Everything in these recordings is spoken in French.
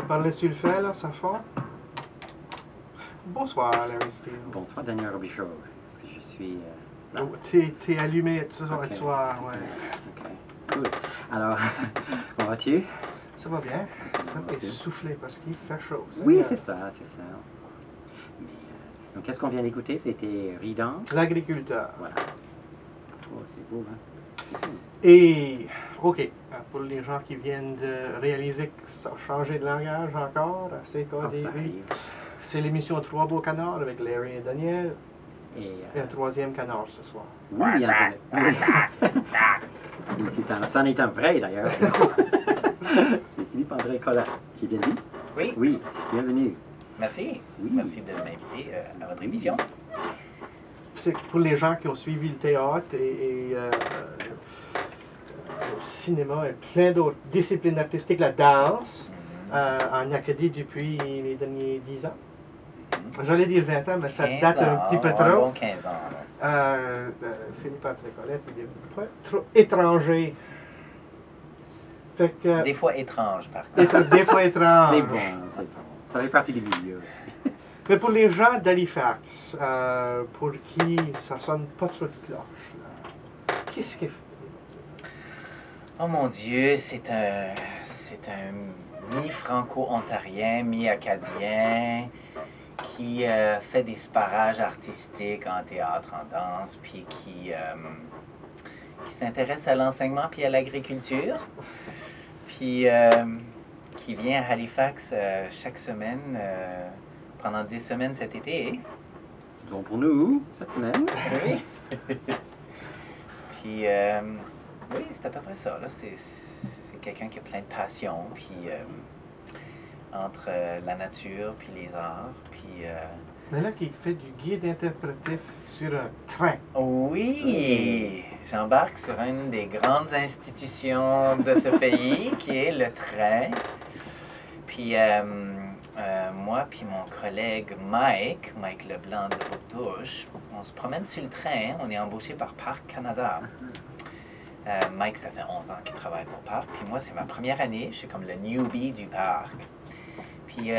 parler sur le fait, là, ça fond. Bonsoir, Larry Steele. Bonsoir, Daniel Robichaud. Est-ce que je suis là? Oh, t'es allumé ce soir, ouais. Ok, cool. Alors, comment vas-tu? Ça va bien. Ça fait souffler parce qu'il fait chaud. Oui, c'est ça, c'est ça. Mais, donc, qu'est-ce qu'on vient d'écouter? C'était Ridan. L'agriculteur. Voilà. Oh, c'est beau, hein? Et, OK, pour les gens qui viennent de réaliser que ça a changé de langage encore, c'est CKDV. C'est l'émission Trois beaux canards avec Larry et Daniel. Et un troisième canard ce soir. Oui, il y en a un. C'en est un vrai, d'ailleurs. C'est Philippe André Collat. J'ai bien dit? Oui. Oui, bienvenue. Merci. Oui. Merci de m'inviter à votre émission. C'est pour les gens qui ont suivi le théâtre et le cinéma et plein d'autres disciplines artistiques, la danse, en Acadie depuis les derniers 10 ans. J'allais dire 20 ans, mais ça date un petit peu trop. Bon 15 ans. Philippe André Collat, il est pas trop étranger. Fait que, des fois étrange, par contre. des fois étrange. C'est bon, c'est bon. Ça fait partie du milieu. Mais pour les gens d'Halifax, pour qui ça sonne pas trop de cloche, qu'est-ce qu'il fait? Oh mon Dieu, c'est un mi-franco-ontarien, mi-acadien qui fait des sparages artistiques en théâtre, en danse, puis qui s'intéresse à l'enseignement puis à l'agriculture, puis qui vient à Halifax chaque semaine, pendant 10 semaines cet été. C'est bon pour nous, cette semaine. Oui. Puis, oui, c'est à peu près ça. C'est quelqu'un qui a plein de passion, puis entre la nature, puis les arts, puis... Mais là, qui fait du guide interprétif sur un train. Oui! J'embarque sur une des grandes institutions de ce pays, qui est le train. Puis, moi puis mon collègue Mike Leblanc de Haute-Touche, on se promène sur le train, on est embauché par Parc Canada. Mike, ça fait 11 ans qu'il travaille pour Parc, puis moi, c'est ma première année, je suis comme le newbie du parc. Puis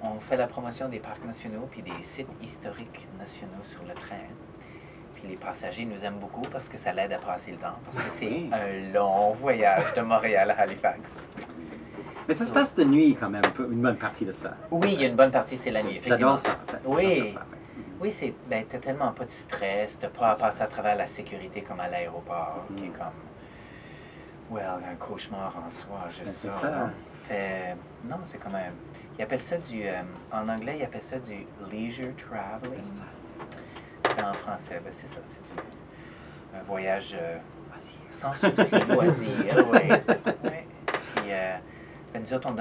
on fait la promotion des parcs nationaux puis des sites historiques nationaux sur le train. Puis les passagers nous aiment beaucoup parce que ça l'aide à passer le temps, parce que c'est un long voyage de Montréal à Halifax. Mais ça se passe de nuit quand même, une bonne partie de ça. Oui, il y a une bonne partie, c'est la nuit, effectivement. J'adore ça, en fait. Oui. Oui, t'as tellement pas de stress, t'as pas à passer à travers la sécurité comme à l'aéroport, qui est comme, un cauchemar en soi, juste ça. Ça. Non, c'est comme un, ils appellent ça en anglais, ils appellent ça du leisure traveling. En français, c'est ça, c'est un voyage sans souci, loisir, oui. Puis, nous autres, on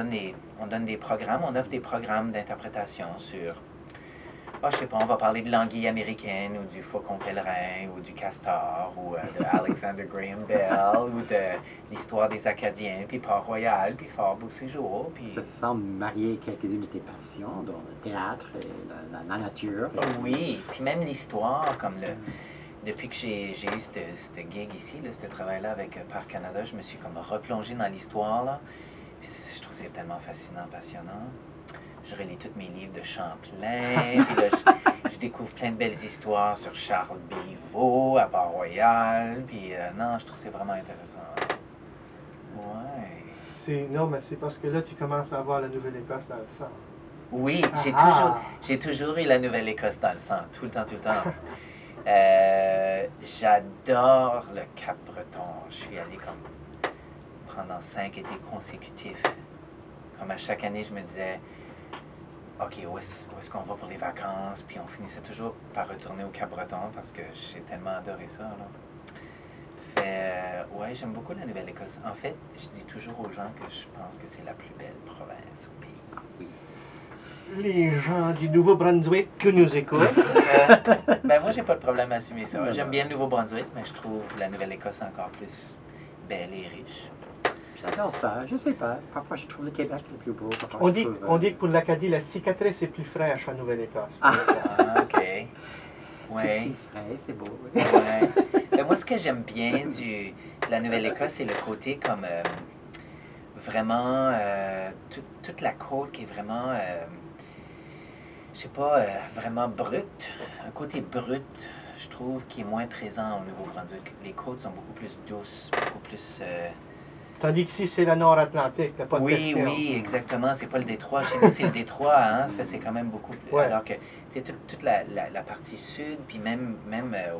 donne des programmes, on offre des programmes d'interprétation sur, je sais pas, on va parler de l'anguille américaine, ou du faucon pèlerin, ou du castor, ou de Alexander Graham Bell, ou de l'histoire des Acadiens, puis Port-Royal, puis Fort Beau-Séjour, puis... Ça semble marier quelques-unes de tes passions, dont le théâtre et la nature. Oui, puis même l'histoire, comme depuis que j'ai eu ce gig ici, ce travail-là avec Parc Canada, je me suis comme replongé dans l'histoire, là. Puis je trouve que c'est tellement fascinant, passionnant. Je relis tous mes livres de Champlain, puis là, je découvre plein de belles histoires sur Charles Bévot, à Port-Royal, puis non, je trouve que c'est vraiment intéressant. Ouais. Non, mais c'est parce que là, tu commences à avoir la Nouvelle-Écosse dans le sang. Oui, j'ai toujours eu la Nouvelle-Écosse dans le sang, tout le temps, tout le temps. J'adore le Cap-Breton. Je suis allé comme pendant 5 étés consécutifs. Comme à chaque année, je me disais, OK, où est-ce qu'on va pour les vacances? Puis on finissait toujours par retourner au Cap-Breton parce que j'ai tellement adoré ça, là. Ouais, j'aime beaucoup la Nouvelle-Écosse. En fait, je dis toujours aux gens que je pense que c'est la plus belle province au pays. Oui. Les gens du Nouveau-Brunswick qui nous écoutent. Moi, j'ai pas de problème à assumer ça. J'aime bien le Nouveau-Brunswick, mais je trouve la Nouvelle-Écosse encore plus belle et riche. J'adore ça, je sais pas. Parfois, je trouve le Québec le plus beau. On dit que pour l'Acadie, la cicatrice est plus fraîche en Nouvelle-Écosse. OK. Ouais. C'est beau. Ouais. Mais moi, ce que j'aime bien de la Nouvelle-Écosse, c'est le côté comme vraiment toute la côte qui est vraiment, je sais pas, vraiment brute. Un côté brut, je trouve, qui est moins présent au Nouveau-Brunswick. Les côtes sont beaucoup plus douces, beaucoup plus... Tandis qu'ici, c'est la Nord-Atlantique, il n'y a pas de Oui, question. oui, exactement. C'est pas le détroit. Chez nous, c'est le détroit, hein. C'est quand même beaucoup. Ouais. Alors que, tu sais, toute la partie sud, puis même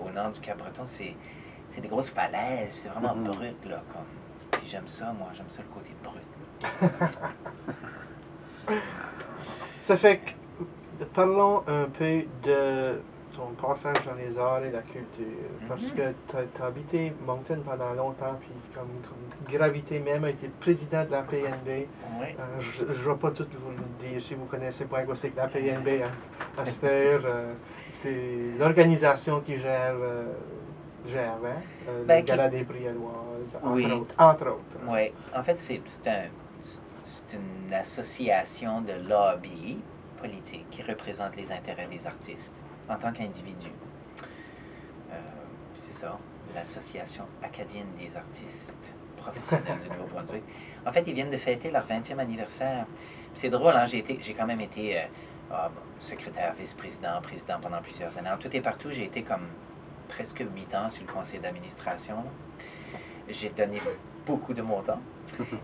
au nord du Cap-Breton, c'est des grosses falaises. C'est vraiment brut, là. Puis j'aime ça, moi. J'aime ça, le côté brut. Ça fait que, parlons un peu de ton passage dans les arts et la culture. Parce que tu as habité Moncton pendant longtemps, puis comme gravité même, a été président de la PNB. Oui. Je ne vais pas tout vous le dire si vous ne connaissez pas quoi c'est que la PNB à cette heure. C'est l'organisation qui gère Ben, le Gala des prix Éloises, Oui. entre autres. Oui. En fait, c'est une association de lobby politique qui représente les intérêts des artistes en tant qu'individu. C'est ça, l'Association acadienne des artistes professionnels du Nouveau-Brunswick. En fait, ils viennent de fêter leur 20e anniversaire. C'est drôle, hein? J'ai quand même été secrétaire, vice-président, président pendant plusieurs années. En tout et partout, j'ai été comme presque 8 ans sur le conseil d'administration. J'ai donné beaucoup de mon temps.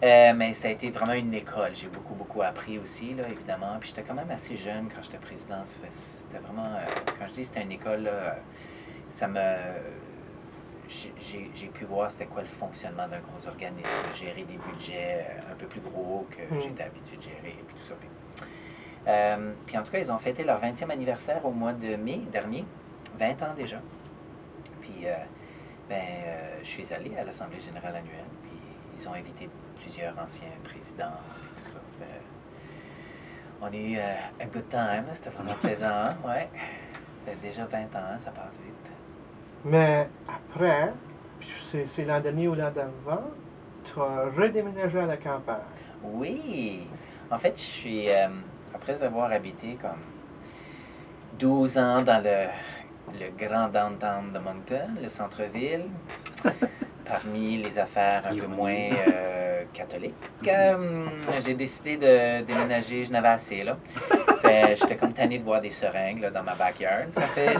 Mais ça a été vraiment une école. J'ai beaucoup appris aussi, là, évidemment. Puis j'étais quand même assez jeune quand j'étais président. C'était vraiment... quand je dis c'était une école, là, ça me... J'ai pu voir c'était quoi le fonctionnement d'un gros organisme, gérer des budgets un peu plus gros que j'étais habitué de gérer, et puis tout ça. Puis en tout cas, ils ont fêté leur 20e anniversaire au mois de mai dernier, 20 ans déjà. Puis, je suis allé à l'Assemblée générale annuelle, puis ils ont invité plusieurs anciens présidents, puis tout ça. On a eu un good time, c'était vraiment plaisant, ouais. Ça fait déjà 20 ans, ça passe vite. Mais après, c'est l'an dernier ou l'an d'avant, tu as redéménagé à la campagne. Oui! En fait, je suis, après avoir habité comme 12 ans dans le grand downtown de Moncton, le centre-ville, parmi les affaires un peu moins catholiques, j'ai décidé de déménager, je n'avais assez, là. J'étais comme tanné de voir des seringues là, dans ma backyard.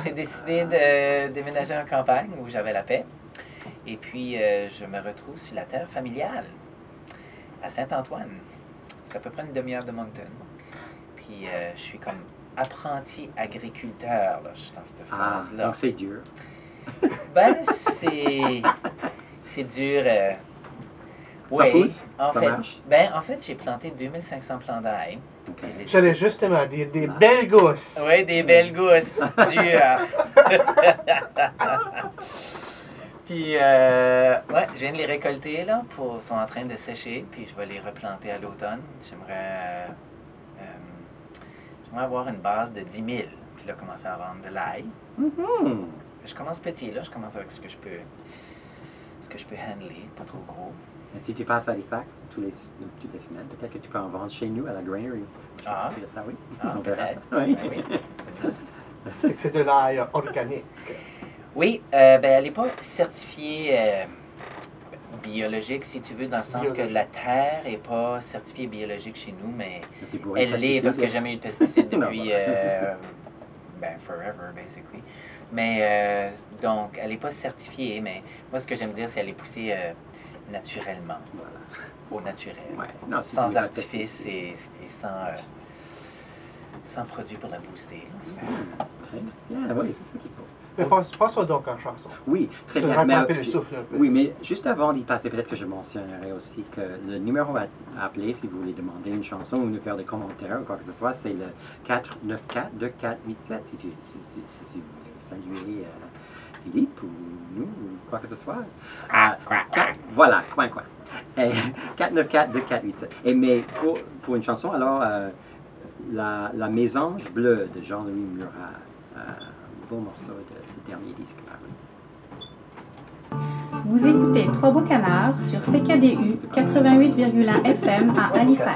J'ai décidé de déménager en campagne où j'avais la paix. Et puis, je me retrouve sur la terre familiale, à Saint-Antoine. C'est à peu près une demi-heure de Moncton. Puis, je suis comme apprenti agriculteur, là, je suis dans cette phase-là. Donc c'est dur. Ben, c'est dur. Oui, en fait, j'ai planté 2500 plants d'ail. J'allais justement dire des belles gousses. Oui, des belles gousses. Dures. Puis, ouais, je viens de les récolter, là, ils sont en train de sécher, puis je vais les replanter à l'automne. J'aimerais avoir une base de 10 000, puis là, commencer à vendre de l'ail. Je commence petit, là, je commence avec ce que je peux handler, pas trop gros. Mais si tu passes à Halifax toutes les semaines, peut-être que tu peux en vendre chez nous à la granary. Ah, ça, oui. peut-être. Oui. Oui, C'est de l'ail organique. Oui, elle n'est pas certifiée biologique, si tu veux, dans le sens que la terre n'est pas certifiée biologique chez nous, mais elle l'est parce que j'ai jamais eu de pesticides depuis, forever, basically. Mais, donc, elle n'est pas certifiée, mais moi, ce que j'aime dire, c'est qu'elle est poussée naturellement, au naturel, sans artifice et sans produit pour la booster. Très bien, oui, c'est ça qu'il faut. Mais passons donc en chanson. Oui, très bien. Rattraper le souffle un peu. Oui, mais juste avant d'y passer, peut-être que je mentionnerai aussi que le numéro à appeler si vous voulez demander une chanson ou nous faire des commentaires ou quoi que ce soit, c'est le 494-2487 si vous voulez saluer Philippe ou nous ou quoi que ce soit. Voilà, coin. 494-2487. Et mais pour une chanson, alors, la Mésange bleue de Jean-Louis Murat. Beau morceau de ce dernier disque. Vous écoutez Trois Beaux Canards sur CKDU 88,1 FM à Halifax.